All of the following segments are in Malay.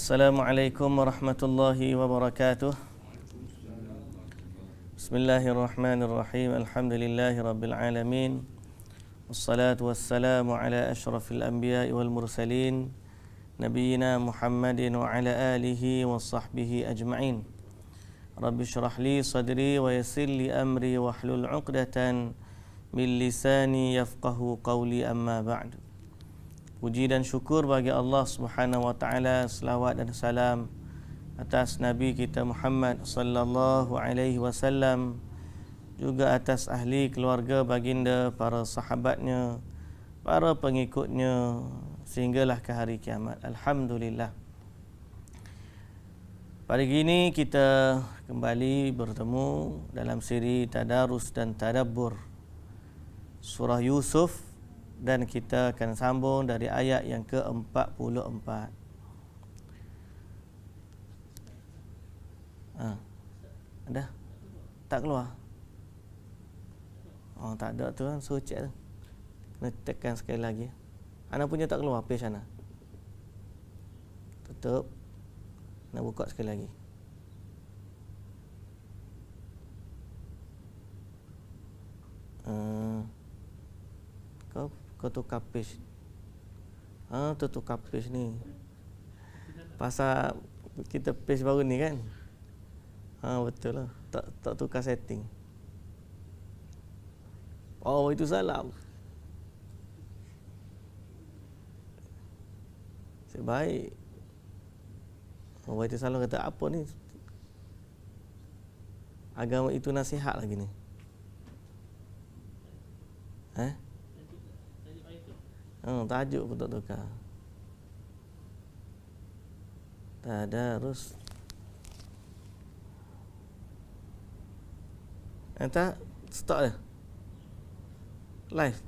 Assalamualaikum warahmatullahi wabarakatuh. Bismillahirrahmanirrahim. Alhamdulillahi rabbil alamin. Wassalatu wassalamu ala asyrafil anbiya'i wal mursalin nabiyyina Muhammadin wa ala alihi wa sahbihi ajma'in. Rabbi syrah li sadri wa yassir li amri wa hlul 'uqdatan min lisani yafqahu qawli, amma ba'du. Puji dan syukur bagi Allah Subhanahu wa taala, selawat dan salam atas Nabi kita Muhammad sallallahu alaihi wasallam, juga atas ahli keluarga baginda, para sahabatnya, para pengikutnya sehinggalah ke hari kiamat. Alhamdulillah. Pagi ini kita kembali bertemu dalam siri tadarus dan tadabbur surah Yusuf, dan kita akan sambung dari ayat yang ke-44. Ada? Tak keluar? Oh, tak ada tu kan, suruh cek tu. Kena tekan sekali lagi. Ana punya tak keluar page ana. Tutup. Nak buka sekali lagi. Kau tukar page. Tu tukar page ni. Pasal kita page baru ni kan. Betul lah. Tak tukar setting. Oh, itu salah. Sebaik. Oh, itu salah kata apa ni? Agama itu nasihat lagi ni. Tajuk pun tak tukar. Tadarus. Tak, stop dah. Live.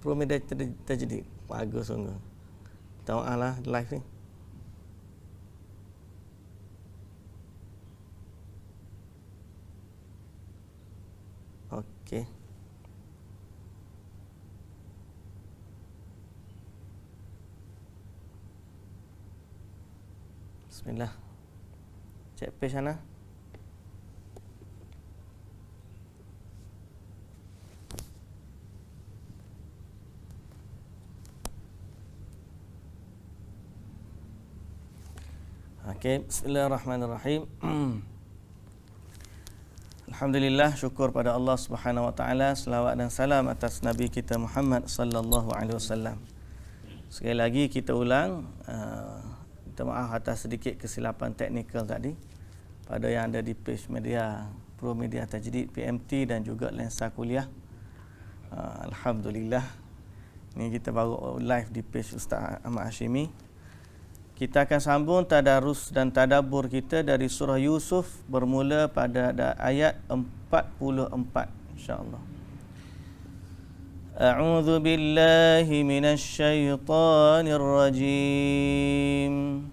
Promedia Tajdid. Bagus sungguh. Tau'alah live ni. Okey. Bismillah. Cek page sana. Okey, bismillahirrahmanirrahim. Alhamdulillah, syukur pada Allah Subhanahu wa taala, selawat dan salam atas Nabi kita Muhammad sallallahu alaihi wasallam. Sekali lagi kita ulang, minta maaf atas sedikit kesilapan teknikal tadi pada yang ada di page media Promedia Tajdid PMT dan juga Lensa Kuliah. Alhamdulillah, ni kita baru live di page Ustaz Ahmad Hashimi. Kita akan sambung tadarus dan tadabbur kita dari surah Yusuf, bermula pada ayat 44 insya-Allah. A'udzu billahi minasy syaithanir rajim.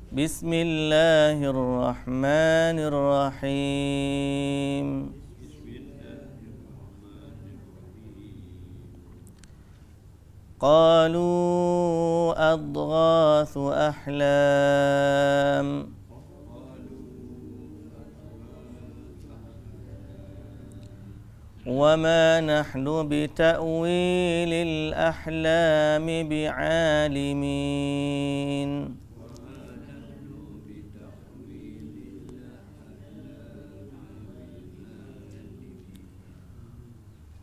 Bismillahirrahmanirrahim. Qalu adghathu ahlam wa ma nahnu bita'wilil ahlami bi'alimin.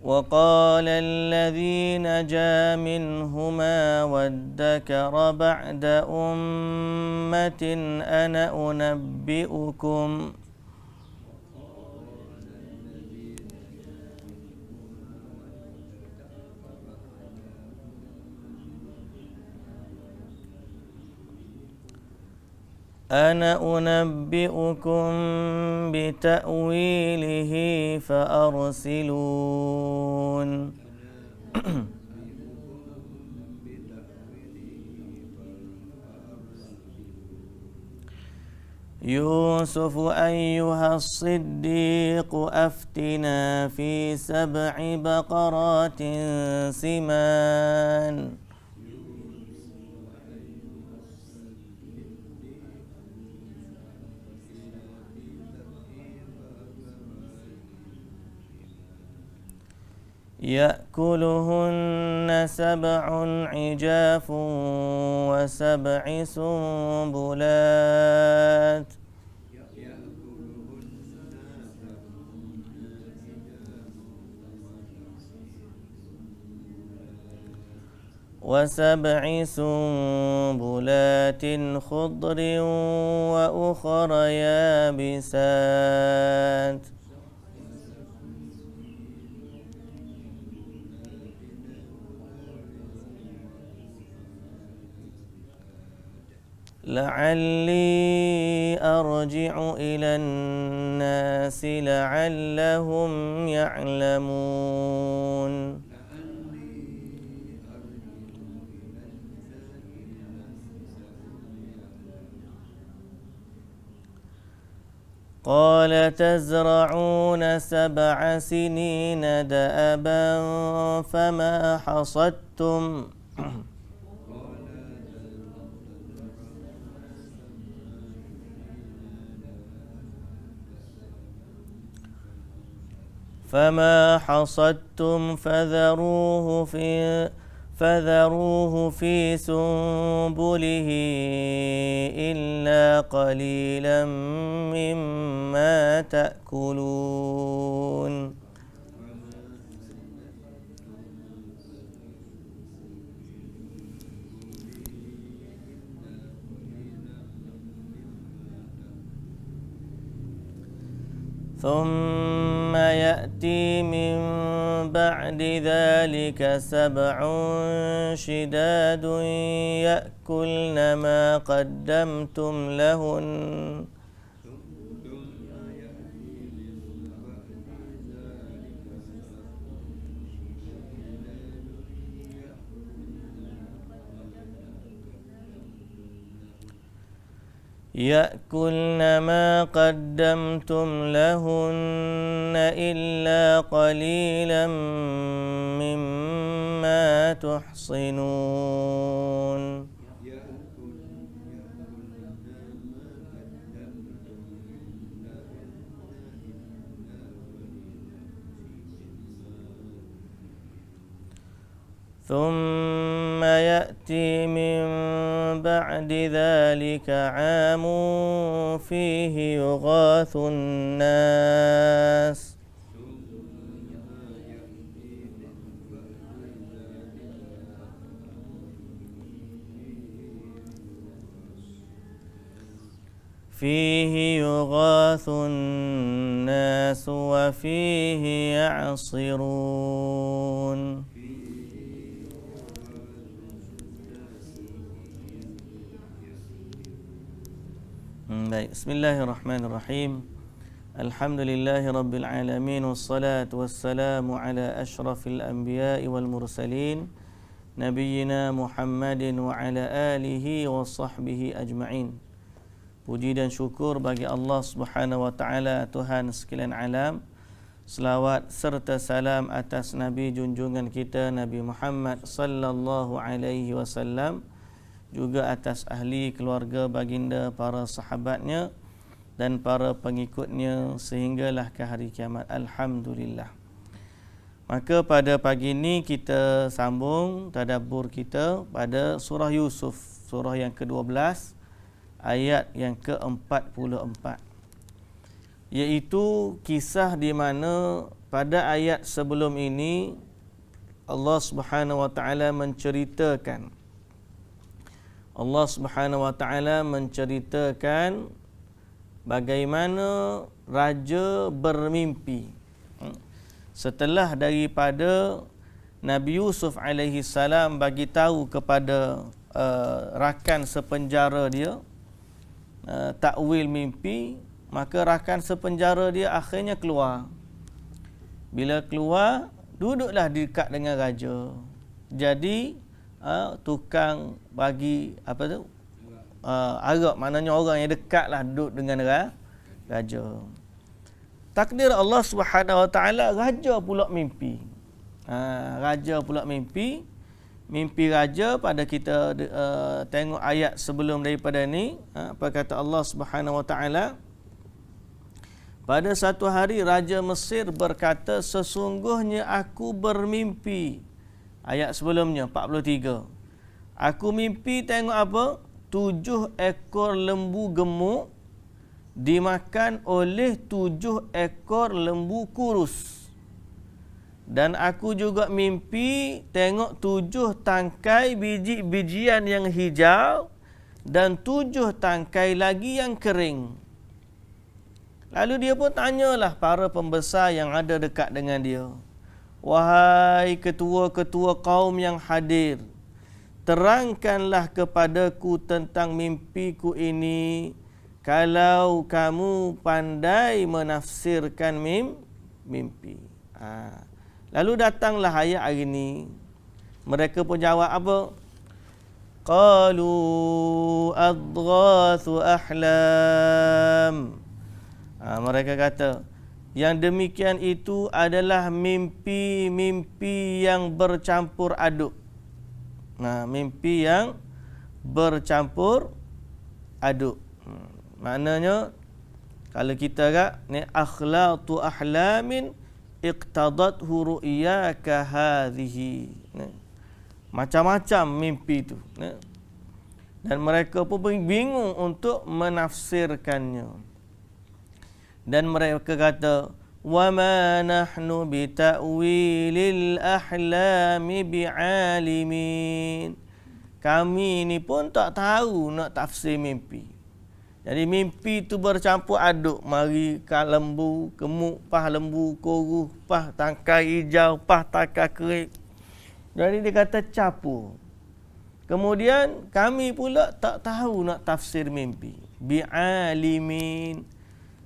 وقال الذي نجا منهما وادكر بعد أمة أنا أنبئكم بتأويله فأرسلون. يوسف أيها الصديق أفتنا في 7 بقرات سمان يأكلهن 7 عجاف و7 سنبلات و7 سنبلات خضر وأخر يابسات لعلي أرجع إلى الناس لعلهم يعلمون قال تزرعون 7 سنين دأبا فما حصدتم فذروه في سنبله إلا قليلا مما تأكلون ثم يأتي من بعد ذلك 7 شداد يأكلن ما قدمتم لهن إلا قليلا مما تحصنون ثم يأتي من بعد ذلك عام فيه يغاث الناس وفيه يعصرون Baik, bismillahirrahmanirrahim. Alhamdulillahirabbil alamin wassalatu wassalamu ala asyrafil anbiya'i wal mursalin nabiyyina Muhammadin wa ala alihi wa sahbihi ajma'in. Puji dan syukur bagi Allah Subhanahu wa taala, Tuhan sekalian alam. Selawat serta salam atas Nabi junjungan kita Nabi Muhammad sallallahu alaihi wasallam, juga atas ahli keluarga baginda, para sahabatnya dan para pengikutnya sehinggalah ke hari kiamat. Alhamdulillah. Maka pada pagi ini kita sambung tadabbur kita pada surah Yusuf, surah yang ke-12, ayat yang ke-44. Iaitu kisah di mana pada ayat sebelum ini Allah Subhanahu wa taala menceritakan bagaimana raja bermimpi. Setelah daripada Nabi Yusuf alaihi salam bagi tahu kepada rakan sepenjara dia takwil mimpi, maka rakan sepenjara dia akhirnya keluar. Bila keluar, duduklah dekat dengan raja. Jadi tukang bagi Arab, maknanya orang yang dekat lah duduk dengan raja. Takdir Allah Subhanahu Wa Taala, raja pula mimpi. Raja pula mimpi. Mimpi raja pada kita tengok ayat sebelum daripada ni. Apa kata Allah Subhanahu Wa Taala? Pada satu hari Raja Mesir berkata, sesungguhnya aku bermimpi. Ayat sebelumnya 43. Aku mimpi tengok apa? 7 ekor lembu gemuk dimakan oleh 7 ekor lembu kurus. Dan aku juga mimpi tengok 7 tangkai biji-bijian yang hijau dan 7 tangkai lagi yang kering. Lalu dia pun tanyalah para pembesar yang ada dekat dengan dia. Wahai ketua-ketua kaum yang hadir, terangkanlah kepadaku tentang mimpiku ini, kalau kamu pandai menafsirkan mimpi. Lalu datanglah ayat hari ini. Mereka pun jawab apa? Qalu adghathu ahlam. Mereka kata, yang demikian itu adalah mimpi-mimpi yang bercampur aduk. Mimpi yang bercampur aduk. Maknanya, kalau kita ni akhlatu ahlamin iqtadathu ru'yaka hadhihi. Macam-macam mimpi itu. Dan mereka pun bingung untuk menafsirkannya. Dan mereka kata, wa ma nahnu bi ta'wilil ahlami bi'alimin. Kami ni pun tak tahu nak tafsir mimpi. Jadi mimpi tu bercampur aduk. Mari lembu gemuk, pah lembu koruh, pah tangkai hijau, pah tangkai kering. Jadi dia kata campur. Kemudian kami pula tak tahu nak tafsir mimpi. Bi'alimin.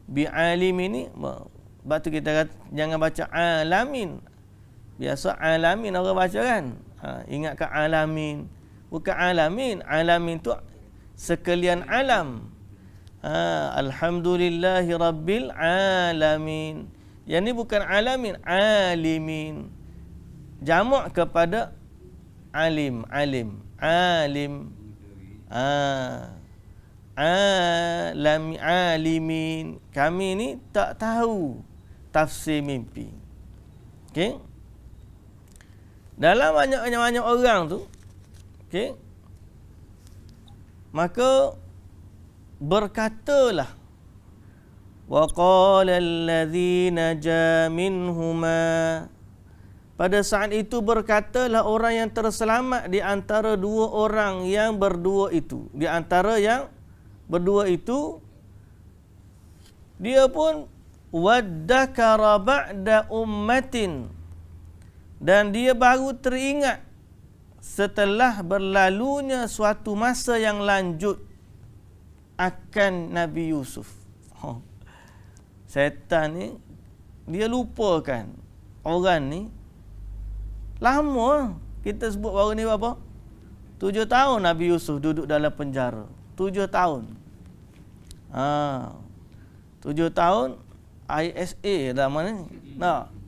Bi'alimin ni, sebab tu kita kata, jangan baca alamin. Biasa alamin orang baca kan. Ingatkan alamin. Bukan alamin. Alamin tu sekalian alam. Alhamdulillahi Rabbil Alamin. Yang ni bukan alamin, alimin. Jamak kepada alim. Alim. Alimin. Kami ni tak tahu tafsir mimpi. Okey. Dalam banyak-banyak orang tu, okey, maka berkatalah, wa qala alladhina ja minhuma. Pada saat itu berkatalah orang yang terselamat di antara dua orang yang berdua itu. Di antara yang berdua itu, dia pun waddakara ba'da ummatin, dan dia baru teringat setelah berlalunya suatu masa yang lanjut akan Nabi Yusuf. Setan ni dia lupakan orang ni lama. Kita sebut baru ni berapa? 7 tahun Nabi Yusuf duduk dalam penjara. 7 tahun. 7 tahun ISA dah mana?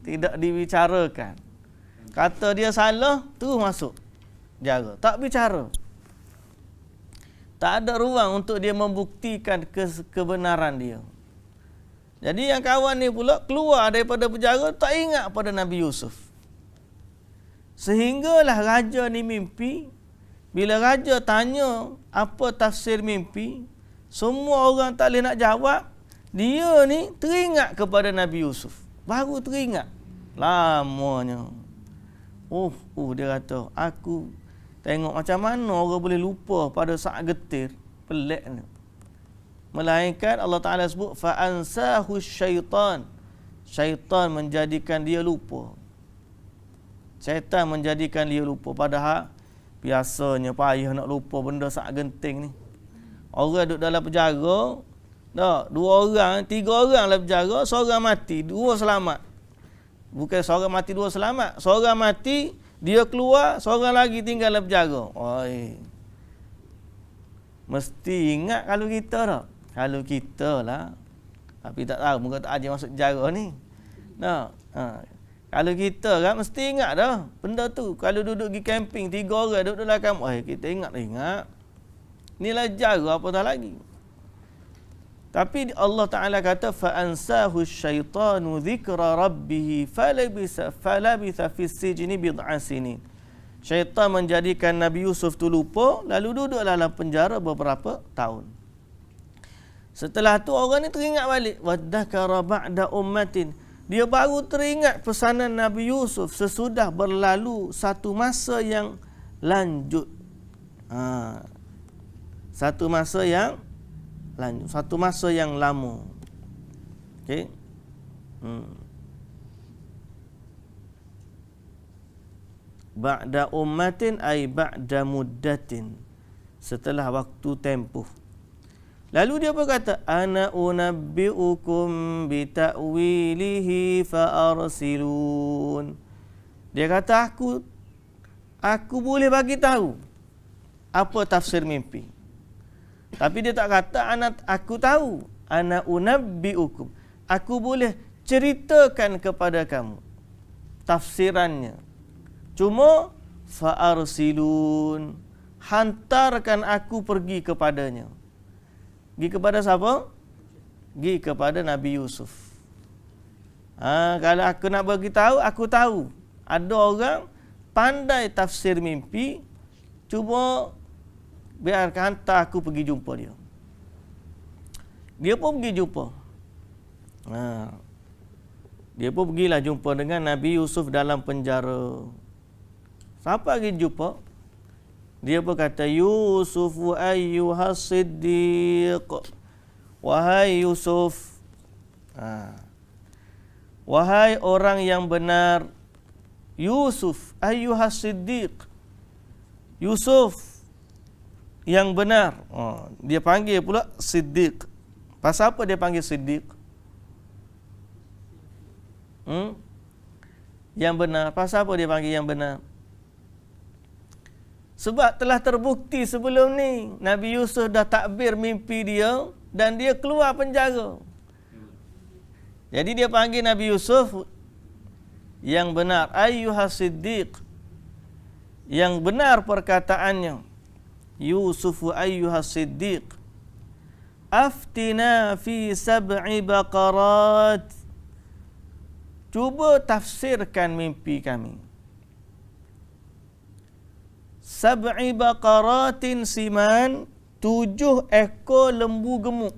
Tidak dibicarakan. Kata dia salah, terus masuk penjara. Tak bicara. Tak ada ruang untuk dia membuktikan kebenaran dia. Jadi yang kawan ni pula keluar daripada penjara, tak ingat pada Nabi Yusuf. Sehinggalah raja ni mimpi. Bila raja tanya apa tafsir mimpi, semua orang tak boleh nak jawab. Dia ni teringat kepada Nabi Yusuf. Baru teringat. Lamanya. Dia kata, aku tengok macam mana orang boleh lupa pada saat getir. Pelik ni. Melainkan Allah Ta'ala sebut, fa'ansahu syaitan. Syaitan menjadikan dia lupa. Syaitan menjadikan dia lupa. Padahal biasanya payah nak lupa benda saat genting ni. Orang duduk dalam penjara, 2 orang, 3 orang dalam penjara, seorang mati, 2 selamat. Bukan seorang mati, 2 selamat. Seorang mati, dia keluar, seorang lagi tinggal dalam penjara. Mesti ingat kalau kita tak. Kalau kita lah. Tapi tak tahu muka tak ajar masuk jara ni. Nah, kalau kita kan mesti ingat dah benda tu. Kalau duduk pergi camping 3 orang duduk dalam kamp, kita ingat. Inilah jara apa dah lagi. Tapi Allah Taala kata fa ansahu syaitanu dzikra rabbih falabitha fis sijni bid'a sinin. Syaitan menjadikan Nabi Yusuf tu lupa, lalu duduk dalam penjara beberapa tahun. Setelah tu orang ni teringat balik, wadhakara ba'da ummatin. Dia baru teringat pesanan Nabi Yusuf sesudah berlalu satu masa yang lanjut. Satu masa yang lanjut, satu masa yang lama. Okey. Ba'da ummatin ay ba'da muddatin. Setelah waktu tempoh. Lalu dia berkata, ana unabbiukum bita'wilihi fa'arsilun. Dia kata, aku boleh bagi tahu apa tafsir mimpi. Tapi dia tak kata aku tahu. Ana unabbiukum. Aku boleh ceritakan kepada kamu tafsirannya. Cuma fa'arsilun, hantarkan aku pergi kepadanya. Pergi kepada siapa? Pergi kepada Nabi Yusuf. Kalau aku nak bagi tahu, aku tahu. Ada orang pandai tafsir mimpi, cuma biar hantar aku pergi jumpa dia. Dia pun pergi jumpa. Dia pun pergilah jumpa dengan Nabi Yusuf dalam penjara. Siapa pergi jumpa? Dia berkata, Yusuf ayyuhas siddiq. Wahai Yusuf. Wahai orang yang benar. Yusuf ayyuhas siddiq. Yusuf yang benar. Dia panggil pula Siddiq. Pasal apa dia panggil Siddiq? Yang benar. Pasal apa dia panggil yang benar? Sebab telah terbukti sebelum ni Nabi Yusuf dah takbir mimpi dia dan dia keluar penjara. Jadi dia panggil Nabi Yusuf yang benar, ayyuhas siddiq. Yang benar perkataannya. Yusuf ayyuhas siddiq. Aftina fi sab'i baqarat. Cuba tafsirkan mimpi kami. Sab'i baqaratin siman, 7 ekor lembu gemuk.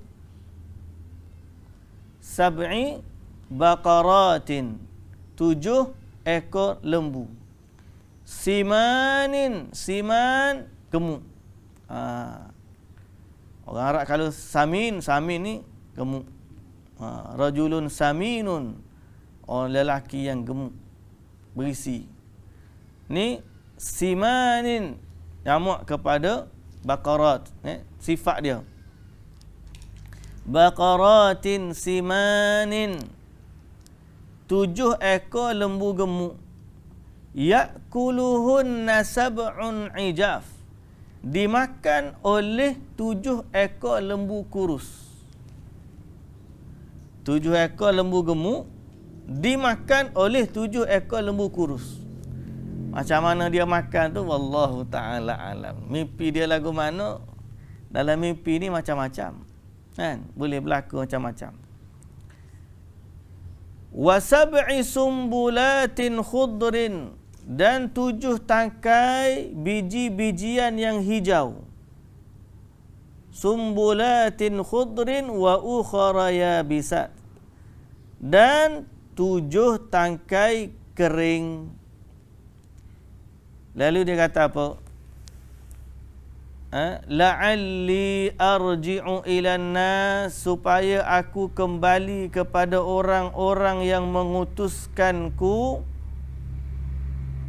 Sab'i baqaratin, 7 ekor lembu. Simanin, siman gemuk. Orang Arab kalau samin ni gemuk. Rajulun saminun, orang lelaki yang gemuk, berisi. Ni simanin, jamak kepada baqarat, sifat dia. Baqaratin simanin, 7 ekor lembu gemuk. Ya'kuluhunna sab'un ijaf, dimakan oleh 7 ekor lembu kurus. 7 ekor lembu gemuk dimakan oleh 7 ekor lembu kurus. Macam mana dia makan tu wallahu taala alam. Mimpi dia lagu mana? Dalam mimpi ni macam-macam. Kan? Boleh berlaku macam-macam. Wa sab'i sumbulatin khudrin, dan 7 tangkai biji-bijian yang hijau. Sumbulatin khudrin wa ukhra yabisat, dan 7 tangkai kering. Lalu dia kata apa? La'alli arji'u ilan nas, supaya aku kembali kepada orang-orang yang mengutuskanku,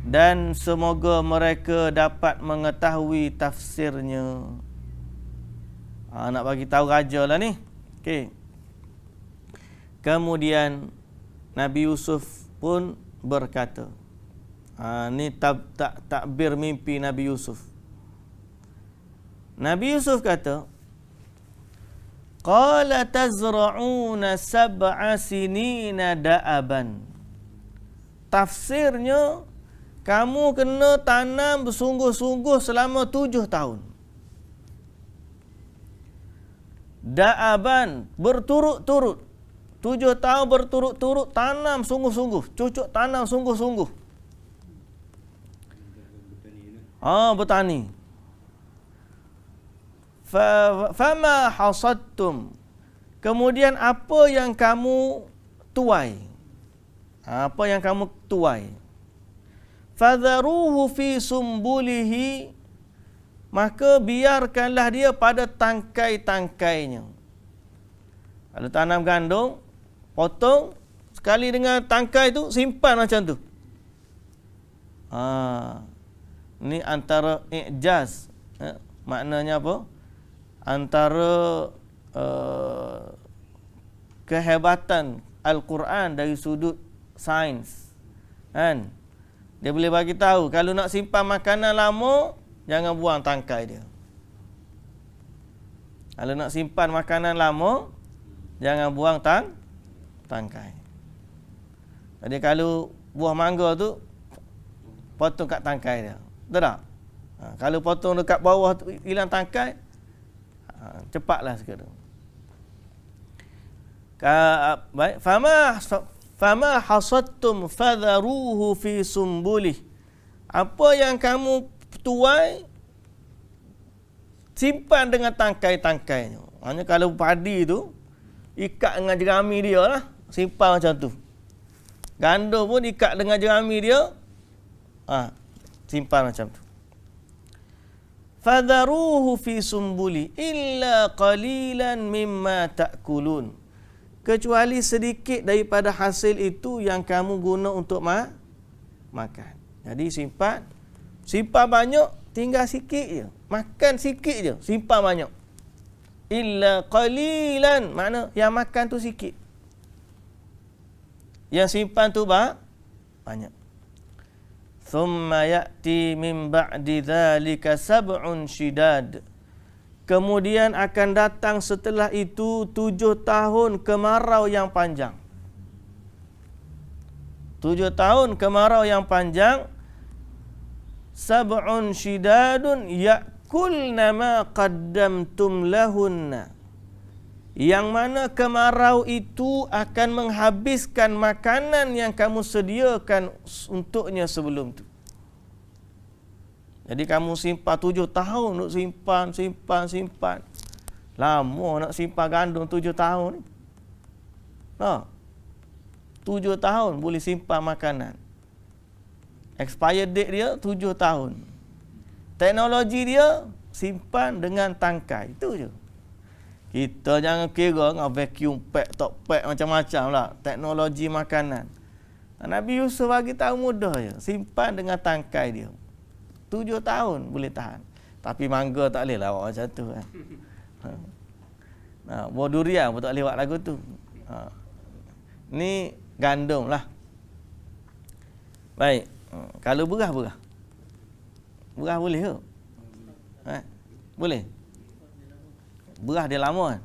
dan semoga mereka dapat mengetahui tafsirnya. Nak bagi tahu raja lah ni. Okey. Kemudian Nabi Yusuf pun berkata, ni takbir mimpi Nabi Yusuf. Nabi Yusuf kata, qala tazra'una sab'a sinina da'aban. Tafsirnya, kamu kena tanam bersungguh-sungguh selama 7 tahun. Da'aban, berturut-turut. 7 tahun berturut-turut tanam sungguh-sungguh. Cucuk tanam sungguh-sungguh. Bertani. Fama hasadtum. Kemudian apa yang kamu tuai? Apa yang kamu tuai? Fadharuhu fi sumbulihi, maka biarkanlah dia pada tangkai-tangkainya. Kalau tanam gandum, potong sekali dengan tangkai tu, simpan macam tu. Ni antara i'jaz. Maknanya apa? Antara kehebatan Al-Quran dari sudut sains. Kan? Dia boleh bagi tahu kalau nak simpan makanan lama, jangan buang tangkai dia. Kalau nak simpan makanan lama, jangan buang tangkai. Jadi kalau buah mangga tu, potong kat tangkai dia. Betul tak? Kalau potong dekat bawah tu, hilang tangkai, cepatlah sekarang. Baik, fama hasadtum fadharuhu fi sumbulih. Apa yang kamu tuai, simpan dengan tangkai-tangkainya. Hanya kalau padi tu, ikat dengan jerami dia lah, simpan macam tu. Gandum pun ikat dengan jerami dia, simpan macam tu. Fadharuhu fi sumbuli illa qalilan mimma ta'kulun. Kecuali sedikit daripada hasil itu yang kamu guna untuk makan. Jadi simpan banyak, tinggal sikit je. Makan sikit je, simpan banyak. Illa qalilan, makna yang makan tu sikit. Yang simpan tu banyak. Thumma ya'ti min ba'di dhalika sab'un shidad. Kemudian akan datang setelah itu 7 tahun kemarau yang panjang. 7 tahun kemarau yang panjang. Sab'un shidadun ya'kulna ma qaddamtum lahunna. Yang mana kemarau itu akan menghabiskan makanan yang kamu sediakan untuknya sebelum itu. Jadi kamu simpan 7 tahun nak simpan. Lama nak simpan gandum 7 tahun ni. 7 tahun boleh simpan makanan. Expired date dia 7 tahun. Teknologi dia simpan dengan tangkai. Itu je. Kita jangan kira dengan vacuum pack, top pack macam-macam lah. Teknologi makanan. Nabi Yusuf bagi tahu mudah je. Simpan dengan tangkai dia. 7 tahun boleh tahan. Tapi mangga tak boleh lah macam tu kan. Buah durian pun tak boleh buat lagu tu. Ni gandum lah. Baik. Kalau berah. Berah boleh ke? Boleh. Berah dia lama kan?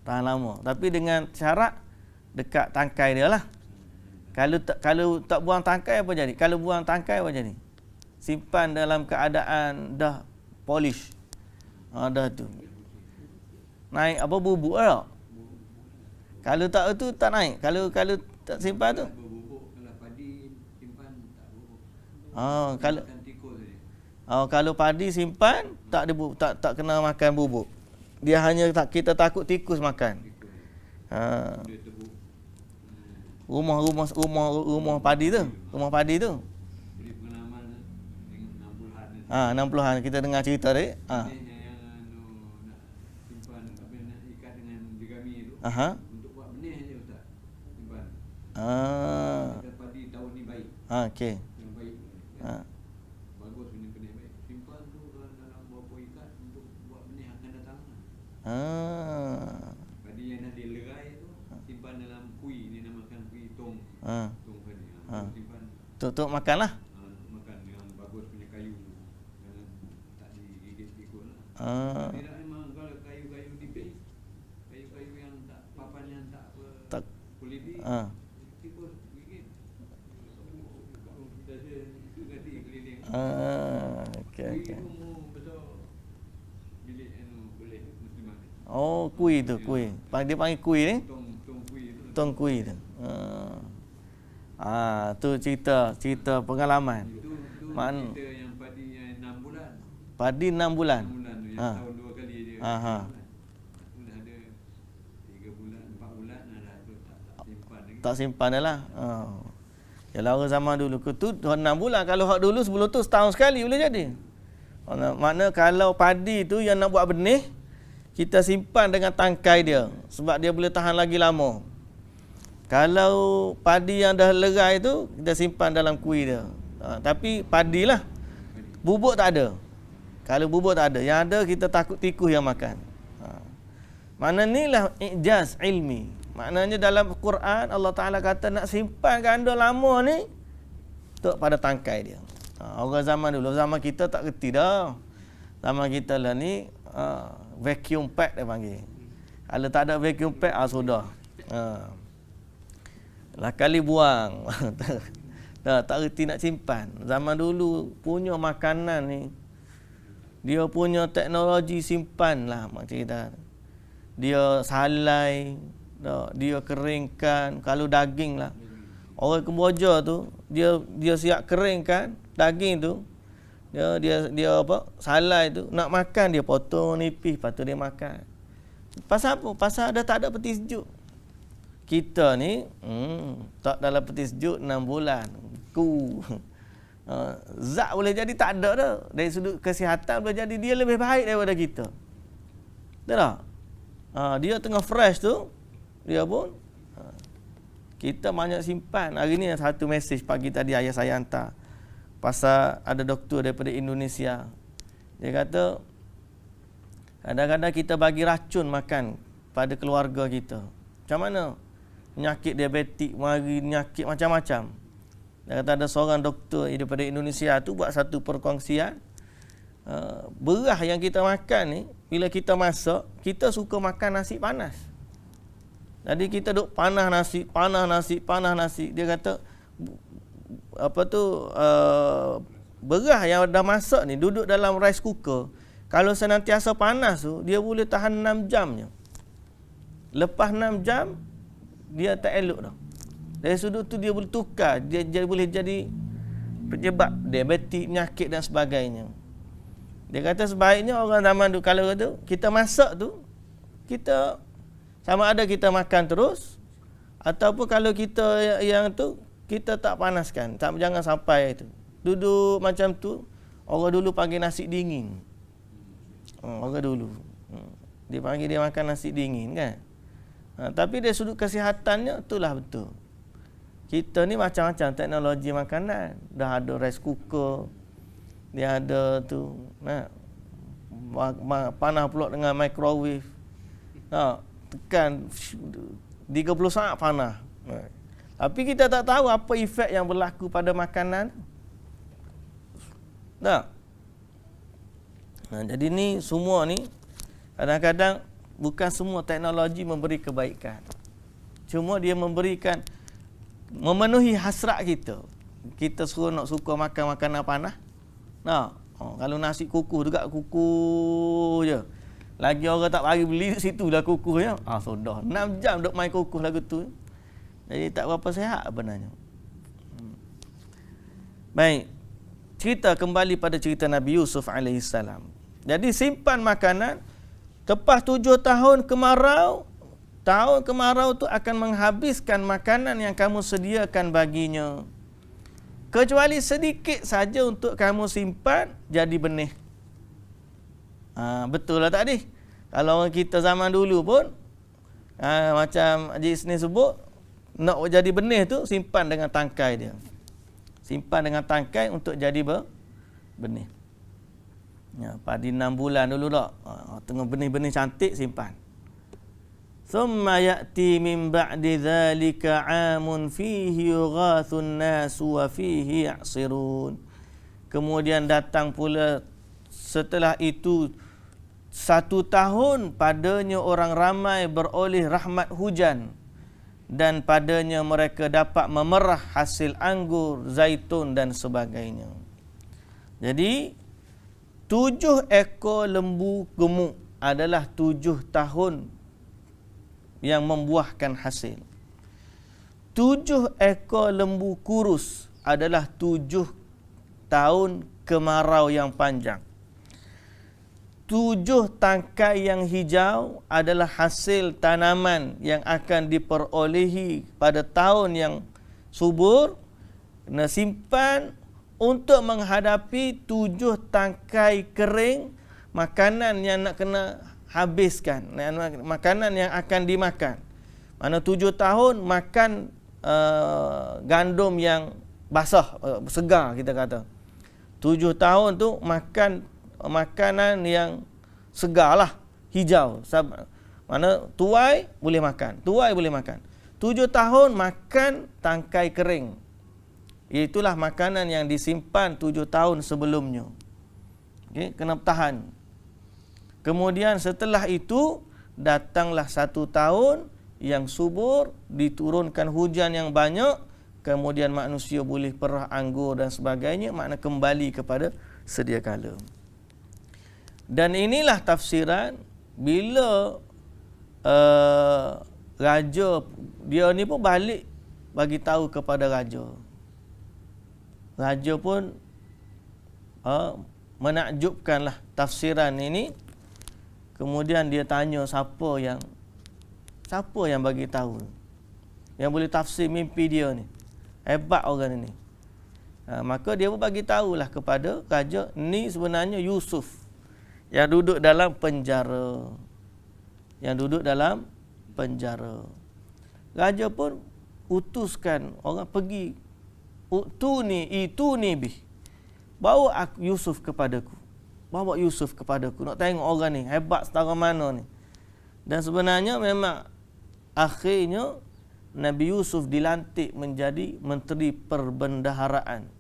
Tahan lama. Tapi dengan syarat dekat tangkai dia lah. Kalau tak buang tangkai apa jadi? Kalau buang tangkai apa jadi? Simpan dalam keadaan dah polish. Dah tu. Naik apa bubuk tak? Kalau tak tu tak naik. Kalau tak simpan tu. Kalau padi simpan tak bubuk. Kalau padi simpan tak kena makan bubuk. Dia hanya kita takut tikus makan. Rumah padi tu. Rumah padi tu. 60-an kita dengar cerita dia. Yang nak simpan nak ikat dengan jerami tu. Untuk buat benih je ustaz. Simpan. Kita padi tahun ni baik. Okey. Yang baik. Bagus benih baik. Simpan tu dalam berapa ikat untuk buat benih akan datang. Padi yang dah dilerai tu simpan dalam kui, ni namakan kui tong. Tong padi. Simpan. Untuk makanlah. Tidak memang kalau kayu-kayu nipis, kayu-kayu yang tak papan yang tak Tak. kulit tikus gigit. Dah ada itu ganti keliling. Okey. Itu mu besar bilik boleh musliman. Oh, kui tu, kui. Dia panggil kui ni. Tong kui itu. Tong kui tu. Tu cerita pengalaman. Itu Man. cerita yang padi yang 6 bulan. Padi 6 bulan. 6 bulan tu yang tahun 2 kali dia. Tu dah ada 3 bulan, 4 bulan dah tu tak simpan lagi. Tak simpan dah lah. Yalah orang zaman dulu ke tu 6 bulan. Kalau hak dulu sebelum tu setahun sekali boleh jadi. Makna kalau padi tu yang nak buat benih, kita simpan dengan tangkai dia sebab dia boleh tahan lagi lama. Kalau padi yang dah lerai tu, kita simpan dalam kuih dia. Tapi padi lah. Bubuk tak ada. Kalau bubuk tak ada, yang ada kita takut tikus yang makan. Makna inilah ijaz ilmi. Maknanya dalam Quran Allah Ta'ala kata nak simpan ganda lama ni tuk pada tangkai dia. Orang zaman dulu, zaman kita tak reti dah. Zaman kita lah ni vacuum pack dia panggil. Kalau tak ada vacuum pack, sudah. Lah kali buang. tak reti nak simpan. Zaman dulu punya makanan ni, dia punya teknologi simpan lah macam kita. Dia salai, dia keringkan. Kalau daging lah, orang Kemboja tu dia siap keringkan daging tu. Dia apa? Salai tu, nak makan dia potong nipis, lepas tu dia makan. Pasal apa? Pasal dah tak ada peti sejuk. Kita ni tak dalam peti sejuk 6 bulan. Zat boleh jadi tak ada dah. Dari sudut kesihatan boleh jadi dia lebih baik daripada kita. Betul tak? Dia tengah fresh tu, dia pun kita banyak simpan. Hari ni satu mesej pagi tadi ayah saya hantar. Pasal ada doktor daripada Indonesia. Dia kata kadang-kadang kita bagi racun makan pada keluarga kita. Macam mana? Penyakit diabetik, penyakit macam-macam. Dia kata ada seorang doktor daripada Indonesia tu buat satu perkongsian. Beras yang kita makan ni, bila kita masak, kita suka makan nasi panas. Jadi kita duk panah nasi. Dia kata beras yang dah masak ni duduk dalam rice cooker, kalau senantiasa panas tu dia boleh tahan 6 jamnya. Lepas 6 jam dia tak elok dah. Dari sudut tu dia boleh tukar, dia boleh jadi penyebab diabetik, penyakit dan sebagainya. Dia kata sebaiknya orang zaman tu kalau tu kita masak tu, kita sama ada kita makan terus ataupun kalau kita yang tu kita tak panaskan, jangan sampai itu. Duduk macam tu, orang dulu panggil nasi dingin. Orang dulu. Dia panggil dia makan nasi dingin kan. Tapi dari sudut kesihatannya itulah betul. Kita ni macam-macam teknologi makanan. Dah ada rice cooker. Dia ada tu. Panah pula dengan microwave. Tekan 30 saat panah. Tapi kita tak tahu apa efek yang berlaku pada makanan. Tak? Jadi ni semua ni kadang-kadang bukan semua teknologi memberi kebaikan. Cuma dia memberikan memenuhi hasrat kita. Kita suruh nak suka makan makanan panah. Kalau nasi kukuh juga kukuh je. Lagi orang tak bagi beli situ dah kukuhnya. Sudah 6 jam duk main kukuh lagu tu. Jadi tak berapa sihat sebenarnya. Baik. Cerita kembali pada cerita Nabi Yusuf AS. Jadi simpan makanan. Lepas 7 tahun kemarau. Tahun kemarau tu akan menghabiskan makanan yang kamu sediakan baginya. Kecuali sedikit saja untuk kamu simpan jadi benih. Betul lah tadi. Kalau orang kita zaman dulu pun macam Haji Isni sebut, nak jadi benih tu simpan dengan tangkai dia. Simpan dengan tangkai untuk jadi benih. Padi 6 bulan dulu tak. Tengah benih-benih cantik simpan. Thumma ya'ti min ba'di dhalika 'amun fihi yughathun nasu wa fihi ya'sirun. Kemudian datang pula setelah itu 1 tahun padanya orang ramai beroleh rahmat hujan, dan padanya mereka dapat memerah hasil anggur, zaitun dan sebagainya. Jadi 7 ekor lembu gemuk adalah 7 tahun yang membuahkan hasil. 7 ekor lembu kurus adalah 7 tahun kemarau yang panjang. 7 tangkai yang hijau adalah hasil tanaman yang akan diperolehi pada tahun yang subur. Kena simpan untuk menghadapi 7 tangkai kering, makanan yang nak kena habiskan, makanan yang akan dimakan. Mana 7 tahun makan gandum yang basah, segar kita kata. 7 tahun tu makan makanan yang segar lah, hijau. Mana tuai boleh makan, 7 tahun makan tangkai kering. Itulah makanan yang disimpan 7 tahun sebelumnya. Okay, kena tahan. Kemudian setelah itu datanglah 1 tahun yang subur, diturunkan hujan yang banyak, kemudian manusia boleh perah anggur dan sebagainya, makna kembali kepada sedia kala. Dan inilah tafsiran bila raja dia ni pun balik bagi tahu kepada raja. Raja pun menakjubkanlah tafsiran ini. Kemudian dia tanya siapa yang bagi tahu, yang boleh tafsir mimpi dia ni. Hebat orang ni. Maka dia pun bagi tahulah kepada raja, ni sebenarnya Yusuf yang duduk dalam penjara. Raja pun utuskan orang pergi, itu ni bih. Bawa Yusuf kepadaku. Nak tengok orang ni hebat setara mana ni. Dan sebenarnya memang akhirnya Nabi Yusuf dilantik menjadi Menteri Perbendaharaan.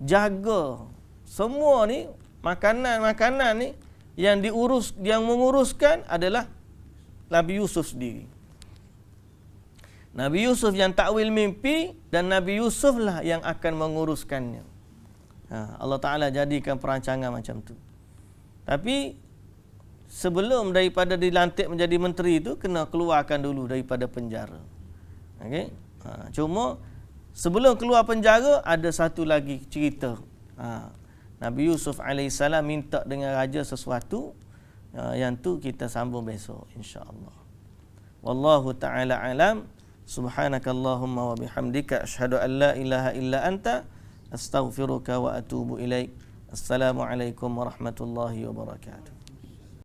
Jaga semua ni makanan ni yang menguruskan adalah Nabi Yusuf sendiri. Nabi Yusuf yang takwil mimpi, dan Nabi Yusuf lah yang akan menguruskannya. Allah Ta'ala jadikan perancangan macam tu. Tapi sebelum daripada dilantik menjadi menteri itu, kena keluarkan dulu daripada penjara. Okay? Cuma sebelum keluar penjara ada satu lagi cerita. Nabi Yusuf AS minta dengan raja sesuatu, yang tu kita sambung besok insya-Allah. Wallahu ta'ala alam. Subhanakallahumma wa bihamdika asyhadu an la ilaha illa anta astaghfiruka wa atubu ilaik. Assalamualaikum warahmatullahi wabarakatuh.